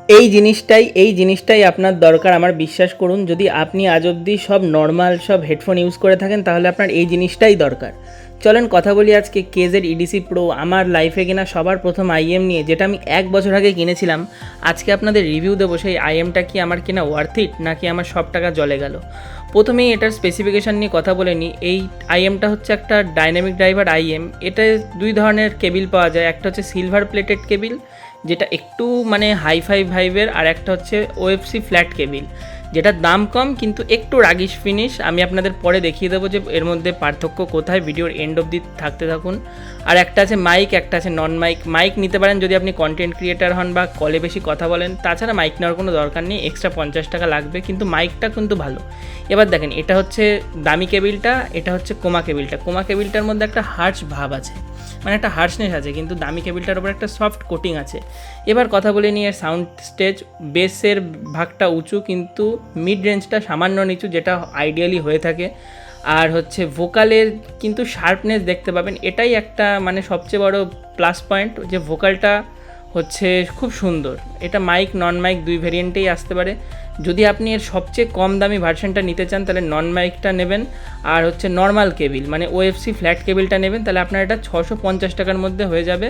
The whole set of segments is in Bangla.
এই জিনিসটাই আপনার দরকার, আমার বিশ্বাস করুন। যদি আপনি আজ অবধি সব নর্মাল সব হেডফোন ইউজ করে থাকেন তাহলে আপনার এই জিনিসটাই দরকার। চলেন কথা বলি আজকে কেজেড ইডিসি প্রো, আমার লাইফে কিনা সবার প্রথম আইএম নিয়ে, যেটা আমি 1 বছর আগে কিনেছিলাম। আজকে আপনাদের রিভিউ দেবো সেই আইএমটা কি আমার কিনা ওয়ার্থ ইট নাকি আমার সব টাকা জলে গেল। প্রথমেই এটার স্পেসিফিকেশান নিয়ে কথা বলে নিই। এই আইএমটা হচ্ছে একটা ডাইনামিক ড্রাইভার আইএম। এটা দুই ধরনের কেবিল পাওয়া যায়, একটা হচ্ছে সিলভার প্লেটেড কেবিল যেটা একটু মানে হাইফাই ভাইবের, আর একটা হচ্ছে ওএফসি ফ্ল্যাট কেবিল যেটার দাম কম কিন্তু একটু রাগিশ ফিনিশ। আমি আপনাদের পরে দেখিয়ে দেবো যে এর মধ্যে পার্থক্য কোথায়, ভিডিওর এন্ড অবধি থাকতে থাকুন। আর একটা আছে মাইক, একটা আছে নন মাইক। মাইক নিতে পারেন যদি আপনি কন্টেন্ট ক্রিয়েটার হন বা কলে বেশি কথা বলেন, তাছাড়া মাইক নেওয়ার কোনো দরকার নেই, এক্সট্রা 50 টাকা লাগবে, কিন্তু মাইকটা কিন্তু ভালো। এবার দেখেন, এটা হচ্ছে দামি কেবিলটা, এটা হচ্ছে কোমা কেবিলটা। কোমা কেবিলটার মধ্যে একটা হার্শ ভাব আছে, মানে একটা হার্শনেস আছে, কিন্তু দামি কেবিলটার উপর একটা সফট কোটিং আছে। এবার কথা বলে নিয়ে এর সাউন্ড স্টেজ। বেসের ভাগটা উঁচু কিন্তু মিড রেঞ্জটা সামান্য নিচু, যেটা আইডিয়ালি হয়ে থাকে। আর হচ্ছে ভোকালের কিন্তু শার্পনেস দেখতে পাবেন, এটাই একটা মানে সবচেয়ে বড় প্লাস পয়েন্ট, যে ভোকালটা হচ্ছে খুব সুন্দর। এটা মাইক নন মাইক দুই ভেরিয়েন্টেই আসতে পারে। যদি আপনি এর সবচেয়ে কম দামি ভার্সনটা নিতে চান তাহলে নন মাইকটা নেবেন, আর হচ্ছে নর্মাল কেবিল মানে ওএফসি ফ্ল্যাট কেবিলটা নেবেন, তাহলে আপনার এটা 650 টাকার মধ্যে হয়ে যাবে।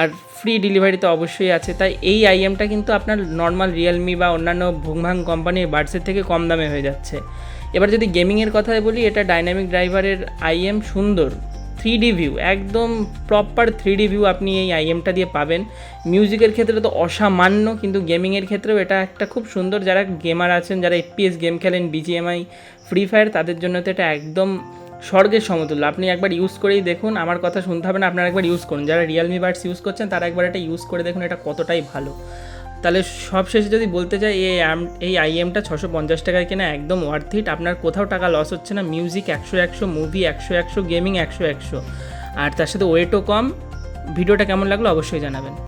আর ফ্রি ডেলিভারি তো অবশ্যই আছে। তাই এই আইএমটা কিন্তু আপনার নর্মাল রিয়েলমি বা অন্যান্য ভুংভাং কোম্পানির বাডসের থেকে কম দামে হয়ে যাচ্ছে। এবার যদি গেমিংয়ের কথায় বলি, এটা ডাইনামিক ড্রাইভারের আইএম, সুন্দর 3D ভিউ, একদম প্রপার 3D ভিউ আপনি এই আইএমটা দিয়ে পাবেন। মিউজিকের ক্ষেত্রে তো অসামান্য, কিন্তু গেমিংয়ের ক্ষেত্রেও এটা একটা খুব সুন্দর। যারা গেমার আছেন, যারা এফপিএস গেম খেলেন, বিজিএমআই, ফ্রি ফায়ার, তাদের জন্য তো এটা একদম স্বর্গের সমতুল্য। আপনি একবার ইউজ করেই দেখুন, আমার কথা শুনতে হবে না, আপনারা একবার ইউজ করুন। যারা রিয়েলমি বাডস ইউজ করছেন তারা একবার এটা ইউজ করে দেখুন এটা কতটাই ভালো। তাহলে সবশেষে যদি বলতে চাই, এই আইএমটা 650 টাকায় কেনা একদম ওয়ার্থ ইট। আপনার কোথাও টাকা লস হচ্ছে না। Music 100, movie 100, gaming 100। আর তার সাথে ওয়েটও কম। ভিডিওটা কেমন লাগলো অবশ্যই জানাবেন।